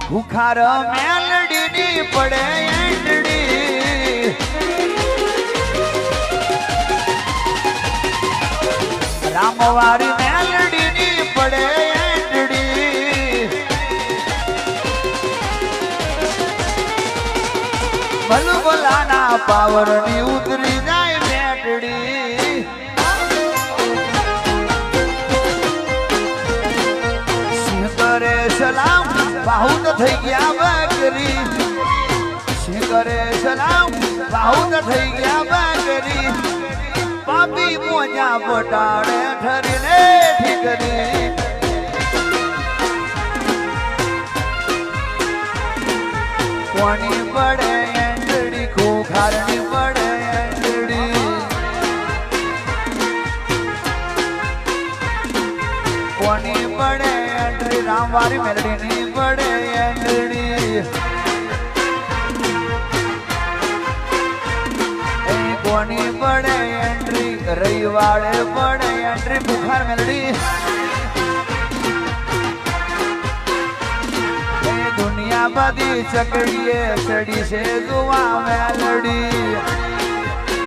ભૂખાર મેલડીની પડે એંડડી રામવારી મેલડીની પડે એંડડી બલબલાના પાવરની ઉતરી જાય મેટડી સિંહ સલામ બાહુત થઈ ગયા બકરી સિંહ સલામ બાહુત થઈ ગયા બકરી પાપી મોજા પટાડે ઠરીને ઠીકરી કોની પડે એંડડી ખોખારની પડે એંડડી કોની પડે એંડડી રામવારી મેલડીની પડે એંડડી કોની પડે એન્ટ્રી રવિવારે પડે એન્ટ્રી બુખાર મેલડી દુનિયા બધી ચકડીએ ચડી છે જોવા મેલડી